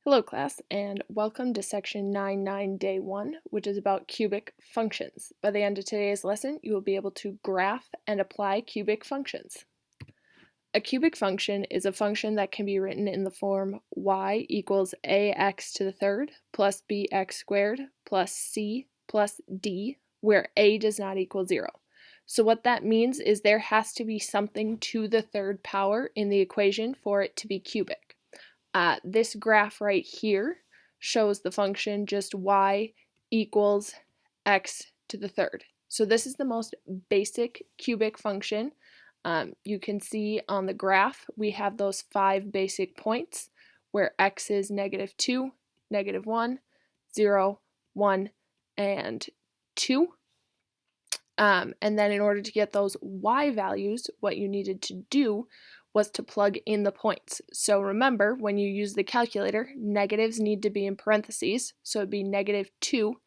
Hello class, and welcome to section 9.9 day 1, which is about cubic functions. By the end of today's lesson, you will be able to graph and apply cubic functions. A cubic function is a function that can be written in the form y equals ax to the third plus bx squared plus c plus d, where a does not equal 0. So what that means is there has to be something to the third power in the equation for it to be cubic. This graph right here shows the function just y equals x to the third. So this is the most basic cubic function. You can see on the graph we have those 5 basic points where x is -2, -1, 0, 1, and 2. And then in order to get those y values, what you needed to do was to plug in the points. So remember, when you use the calculator, negatives need to be in parentheses, so it'd be -2,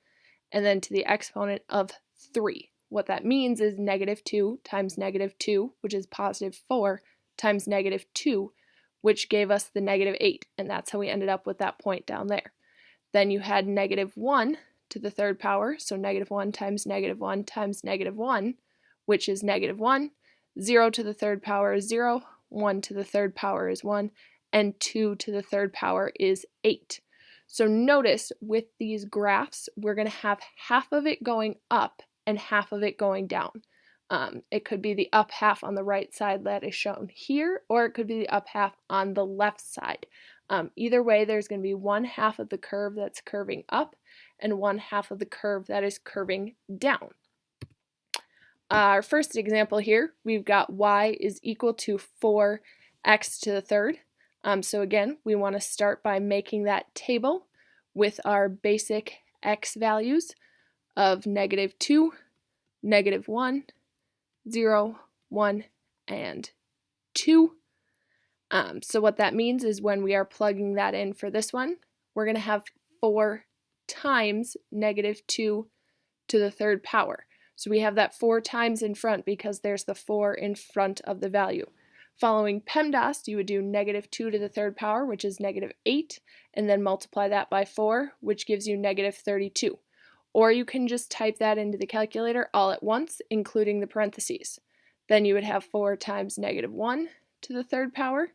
and then to the exponent of 3. What that means is -2 times -2, which is +4, times -2, which gave us the -8, and that's how we ended up with that point down there. Then you had -1 to the third power, so -1 times -1 times -1, which is -1. 0 to the third power is 0, 1 to the third power is 1, and 2 to the third power is 8. So notice with these graphs, we're going to have half of it going up and half of it going down. It could be the up half on the right side that is shown here, or it could be the up half on the left side. Either way, there's going to be one half of the curve that's curving up and one half of the curve that is curving down. Our first example here, we've got y is equal to 4x to the third. So again, we want to start by making that table with our basic x values of -2, -1, 0, 1, and 2. So what that means is when we are plugging that in for this one, we're going to have 4 times -2 to the third power. So we have that 4 times in front because there's the 4 in front of the value. Following PEMDAS, you would do -2 to the third power, which is -8, and then multiply that by 4, which gives you -32. Or you can just type that into the calculator all at once, including the parentheses. Then you would have 4 times -1 to the third power,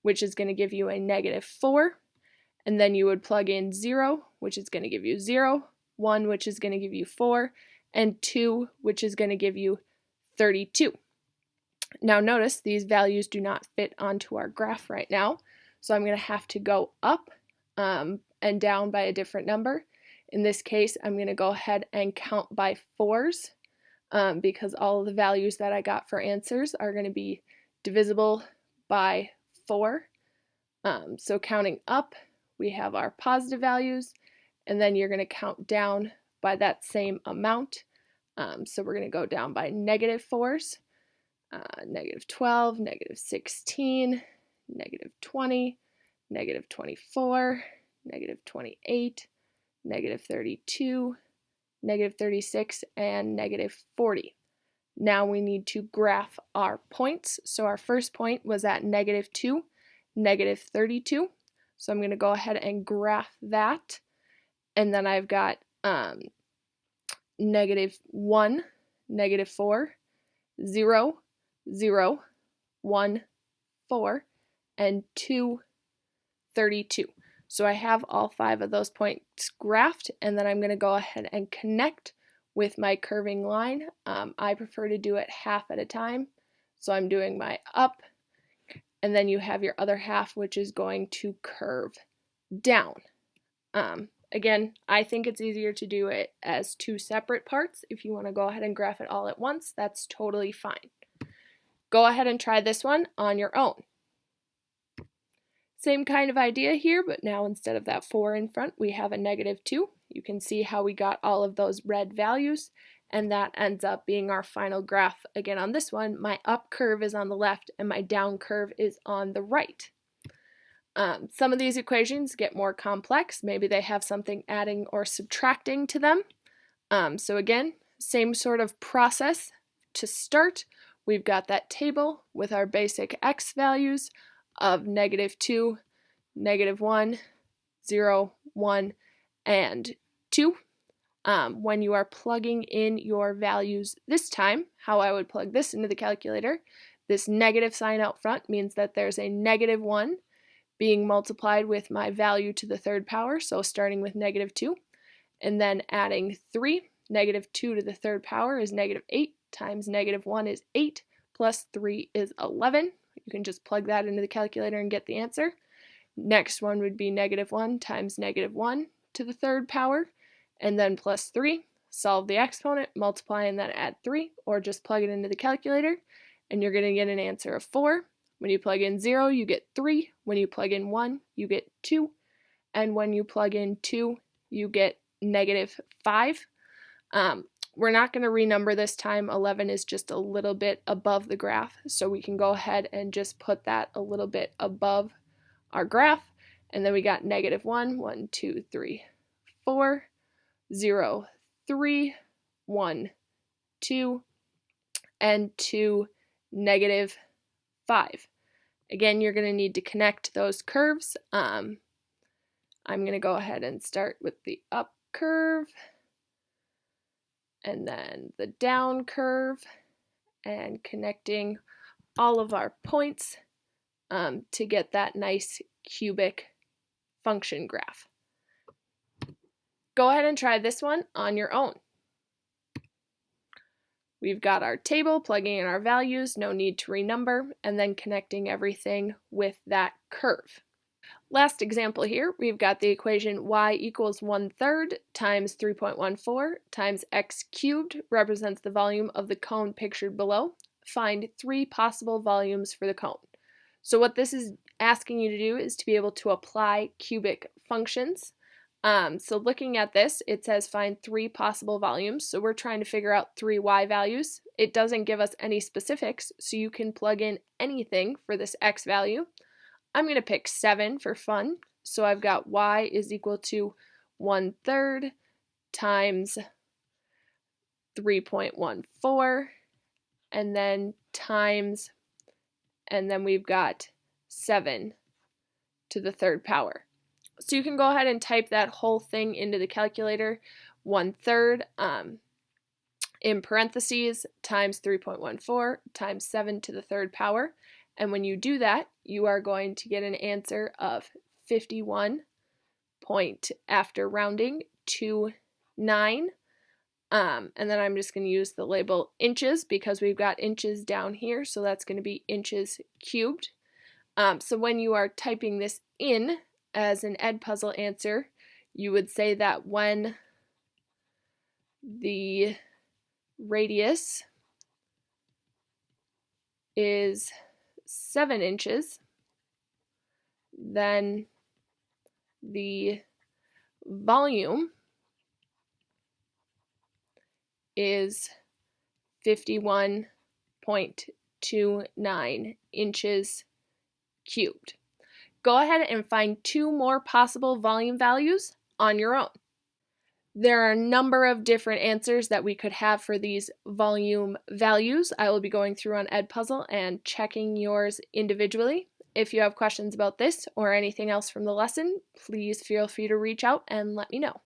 which is going to give you a -4. And then you would plug in 0, which is going to give you 0, 1, which is going to give you 4, and 2, which is going to give you 32. Now notice these values do not fit onto our graph right now, so I'm going to have to go up and down by a different number. In this case, I'm going to go ahead and count by 4s because all of the values that I got for answers are going to be divisible by 4. So counting up, we have our positive values, and then you're going to count down by that same amount. So we're going to go down by -4s, -12, -16, -20, -24, -28, -32, -36, and -40. Now we need to graph our points. So our first point was at -2, -32. So I'm going to go ahead and graph that. And then I've got -1, -4, 0, 0, 1, 4, and 2, 32. So I have all 5 of those points graphed, and then I'm going to go ahead and connect with my curving line. I prefer to do it half at a time, so I'm doing my up, and then you have your other half, which is going to curve down. Again, I think it's easier to do it as 2 separate parts. If you want to go ahead and graph it all at once, that's totally fine. Go ahead and try this one on your own. Same kind of idea here, but now instead of that 4 in front, we have a -2. You can see how we got all of those red values, and that ends up being our final graph. Again, on this one, my up curve is on the left and my down curve is on the right. Some of these equations get more complex. Maybe they have something adding or subtracting to them. So again, same sort of process. To start, we've got that table with our basic x values of -2, -1, 0, 1, and 2. When you are plugging in your values this time, how I would plug this into the calculator, this negative sign out front means that there's a negative 1 being multiplied with my value to the third power, so starting with negative 2, and then adding 3. Negative 2 to the third power is negative 8 times negative 1 is 8 plus 3 is 11. You can just plug that into the calculator and get the answer. Next one would be negative 1 times negative 1 to the third power, and then plus 3. Solve the exponent, multiply, and then add 3, or just plug it into the calculator, and you're going to get an answer of 4. When you plug in 0, you get 3. When you plug in 1, you get 2. And when you plug in 2, you get negative 5. We're not going to renumber this time. 11 is just a little bit above the graph, so we can go ahead and just put that a little bit above our graph. And then we got negative 1, 1, 2, 3, 4, 0, 3, 1, 2, and 2, negative 5. Again, you're going to need to connect those curves. I'm going to go ahead and start with the up curve, and then the down curve, and connecting all of our points to get that nice cubic function graph. Go ahead and try this one on your own. We've got our table, plugging in our values, no need to renumber, and then connecting everything with that curve. Last example here, we've got the equation y equals 1/3 times 3.14 times x cubed represents the volume of the cone pictured below. Find 3 possible volumes for the cone. So what this is asking you to do is to be able to apply cubic functions. So looking at this, it says find 3 possible volumes. So we're trying to figure out 3 y values. It doesn't give us any specifics, so you can plug in anything for this x value. I'm going to pick 7 for fun. So I've got y is equal to 1/3 times 3.14, and then times, and then we've got 7 to the third power. So you can go ahead and type that whole thing into the calculator, 1/3 in parentheses times 3.14 times 7 to the third power. And when you do that, you are going to get an answer of 51 point, after rounding, to 9. And then I'm just going to use the label inches because we've got inches down here, so that's going to be inches cubed. So when you are typing this in as an Edpuzzle answer, you would say that when the radius is 7 inches, then the volume is 51.29 inches cubed. Go ahead and find 2 more possible volume values on your own. There are a number of different answers that we could have for these volume values. I will be going through on Edpuzzle and checking yours individually. If you have questions about this or anything else from the lesson, please feel free to reach out and let me know.